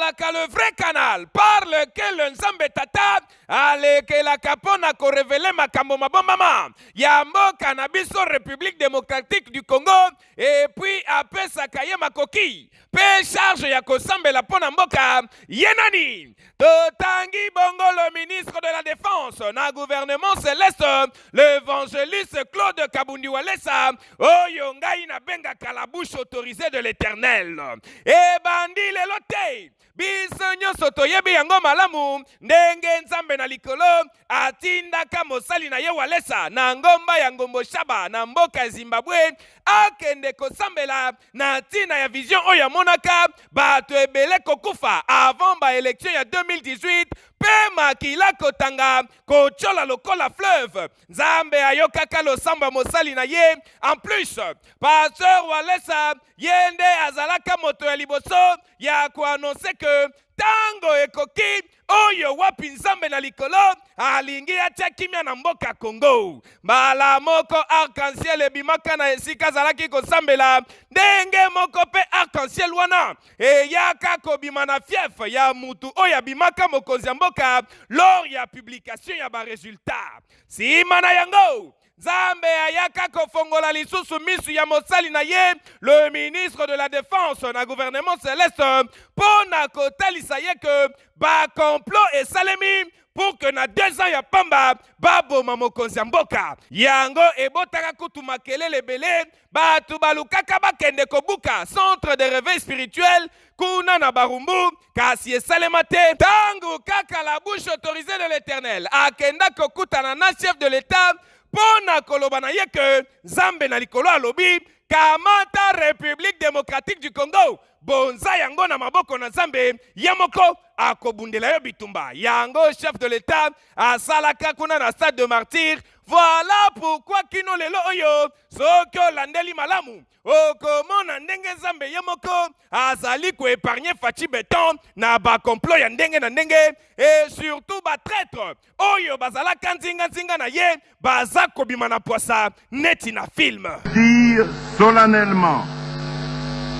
ezalaka le vrai canal par lequel le Nzambe tata alekelaka mpona korevele makambo mabombama ya mboka na biso République démocratique du Congo, et puis apesaka ye makoki pe charge ya kosambela mpona mboka ye nani. Totangi bongo le ministre de la Défense na gouvernement céleste, l'évangéliste Claude Kabundi Walesa, oyo ngai na bengaka la bouche autorisée de l'Éternel. E bandi lelo te biso nyonso toyebi yango malamu ndenge Nzambe na likolo atindaka mosali na ye Walesa na ngomba ya Ngombo Shaba na mboka ya Zimbabwe akende kosambela na ntina ya vision oyo amonaka bato ebele kokufa avant ba élection ya 2018 pe makila kotanga kochola lokola fleuve. Nzambe ayokaka losamba mosali na ye. En plus, pasteur Walesa yende azalaka moto ya liboso ya koannonce que tango ekoki oyo wapi Nzambe na likolo alingi atia kimia na mboka Congo. Mbala moko arc-en-ciel ebimaka na esika azalaki kosambela ndenge moko pe arc-en-ciel wana eyaka kobima na fief ya mutu oyo abimaka mokonzi ya mboka lors ya publication ya ba resultat. Sima na yango Nzambe ayaka kofongola lisusu misu ya mosali na ye le ministre de la Défense na gouvernement céleste pona kotalisa ye que ba complot esalemi pour que na 2 ans ya pamba baboma mokonzi ya mboka. Yango ebotaka kutu makelele ebele batu balukaka bakende kobuka centre de réveil spirituel kuna na barumbu kasi esalema te. Tangu kaka la bouche autorisée de l'Éternel akenda kokutana na chef de l'État pona koloba na ye que Nzambe na likolo alobi kamata République démocratique du Congo bonza yango na maboko na Nzambe ya moko akobundela yo bitumba. Yango chef de l'État asalaka kuna na stade de martyr. Voilà pourquoi kino lelo oyo soki olandeli malamu okomona ndenge Nzambe ye moko azali koépargne Faci Beton na bakomplot ya ndenge na ndenge, et surtout batraître oyo bazalaka nzinga na ye baza kobima na poisa neti na film. Dire solennellement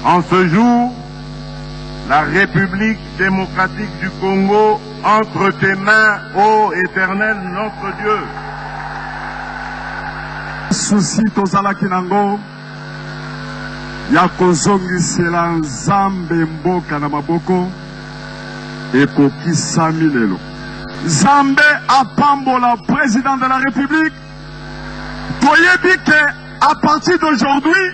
en ce jour, la République démocratique du Congo entre tes mains, ô Éternel notre Dieu. Susi tozalaki nango ya kozongisela Nzambe mboka na maboko ekokisami lelo. Nzambe apambola président de la République. Toyebi ke à partir d'aujourd'hui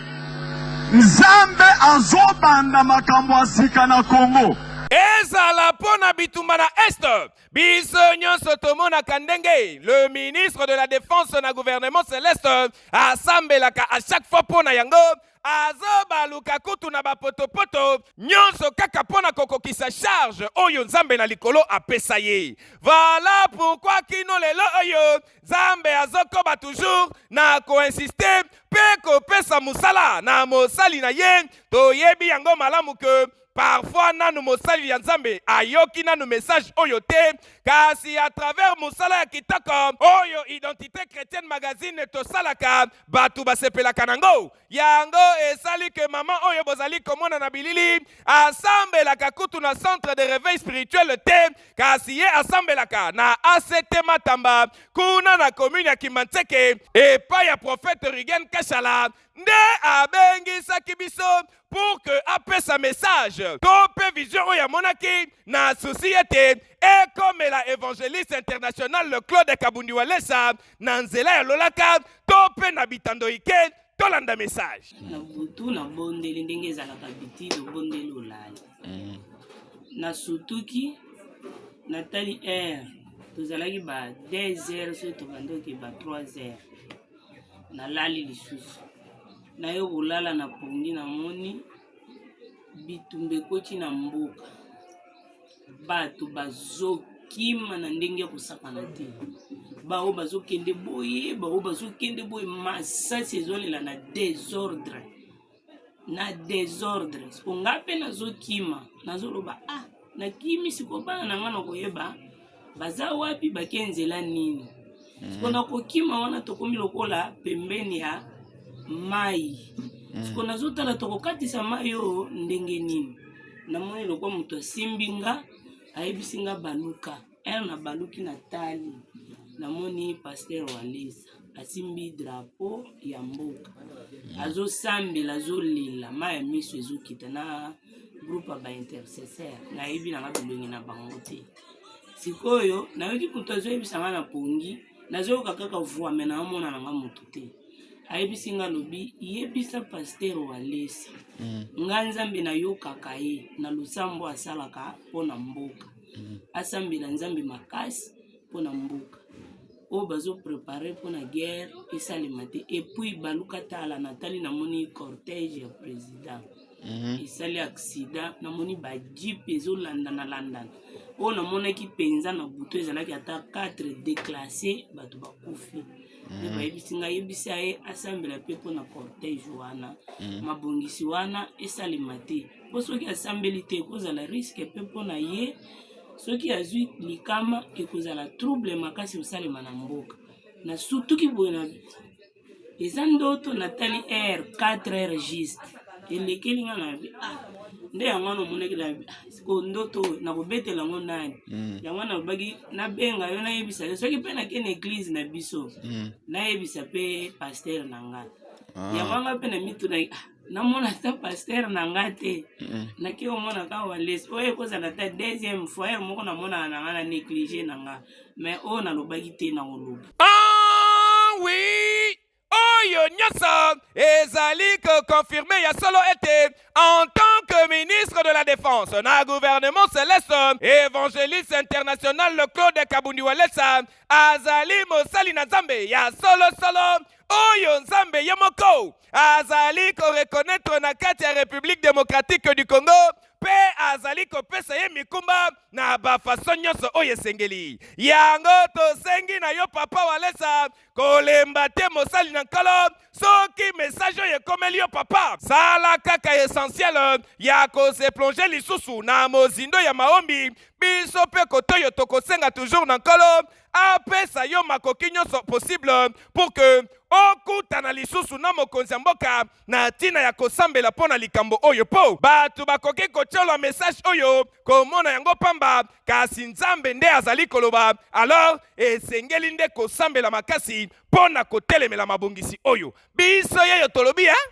Nzambe azobanda makambo asika na Congo. Ezala pona bitumba na est biso nyonso tomonaka ndenge le ministre de la Défense na gouvernement céleste asambelaka à chaque fois pona yango azobaluka kutu na bapotopoto nyonso kaka pona kokokisa charge oyo Nzambe na likolo apesa ye. Voilà pourquoi kino lelo oyo Nzambe azokoba toujours na koinsiste pe kopesa musala na mosali na ye. Toyebi yango malamu ke parfois nanu mosali ya Nzambe ayoki nanu message oyo te, kasi à travers musala ya kitoko oyo Identité Chrétienne magazine tosalaka batu basepelaka nango. Yango esali ke mama oyo bozali komona na bilili asambelaka kutu na centre de réveil spirituel te, kasi ye asambelaka na ACT Matamba kuna na commune ya Kimantseke epai ya prophète Rigen Kashala nde abengisaki biso pour que apesa message tope vision oyo amonaki na société et comme la évangéliste international le Claude Kabundi Walesa na nzela ya lolaka tope na bitando ike tolanda message na butu na bondeli ndenge ezalaka biti do bondeli olali na sutuki na tali air tozalaki ba 2 heures so tobandoki ba 3 heures na lali lisusu na yo kolala na pongi na moni bitumbe koti na mboka bato bazokima na ndenge kosakana te bao bazokende boye masasi ezolela na désordre sponga pe nazokima nazoloba nakimi sikobana na nga na koyeba baza wapi bakenzela nini sikona kokima wana tokomi lokola pembeni ya mai sikona zotala tokokatisa mai yo ndenge nini namoni lokwa moto asimbi nga ayebisi nga baluka na baluki na tali namoni Pasteur Walesa asimbi drapeau ya mboka azosambela azolela ma ya miso ezokita na groupe ba intercesseur nayebi nanga bilongi na bango te sikoyo nayoki moto azoyebisa nga na pongi nazoyoka kaka voix me naomona nanga moto te ayebisi nga lobi yebisa Pasteur Walesa nga nzambe nayokaka ye na losambo asalaka mpona mboka asambela nzambe makasi mpona mboka oyo bazoprepare mpona guerre esalema te epuis baluka tala natali namoni cortège ya président esali accident namoni bajipe ezolandana oyo namonaki mpenza na buto ezalaki ata 4 déclassé bato bakufi nde bayebisi nga yebisa ye asambela mpe mpona cortège wana mabongisi wana esalema te mpo soki asambeli te ekozala riske mpe mpona ye soki azwi likama ekozala trouble makasi osalema na mboka na sutuki boye na eza ndoto natali r 4 heures juste elekeli nga na nde yango wana omonaki na siko ndoto nakobetela yango nani yango nalobaki nabenga yo nayebisa yo soki mpe nakende eglize na biso nayebisa mpe pasteur na nga yango anga mpe na mituna namona ata Pasteur na nga te naki omona ka Walesa oyo ekozala ta deuxième fois moko namona na nga na négligé na nga mais oyo nalobaki te na koloba oui oyo nyonso ezali confirmé ya solo ete en tant que ministre de la Défense na gouvernement céleste évangéliste international Claude Kabundi Walesa azali mosali na Nzambe ya solo oyo Nzambe ye moko azali ko reconnaître na kati ya République démocratique du Congo pe azali kopesa ye mikumba na bafaso nyonso oyo esengeli yango tosengi na yo papa Walesa kolemba te mosali na nkolo soki message oyo ekomeli yo papa sala kaka essentiel ya kose plonger lisusu na mozindo ya maombi biso pe kotoyo tokosenga toujours na nkolo apesa yo makoki nyonso possible pour que okutana lisusu na mokonzi ya mboka na ntina ya kosambela mpo na likambo oyo po bato bakoki kotiola message oyo komona yango pamba kasi Nzambe nde azali koloba alors esengeli nde kosambela makasi mpo na kotelemela mabongisi oyo biso yeyo tolobi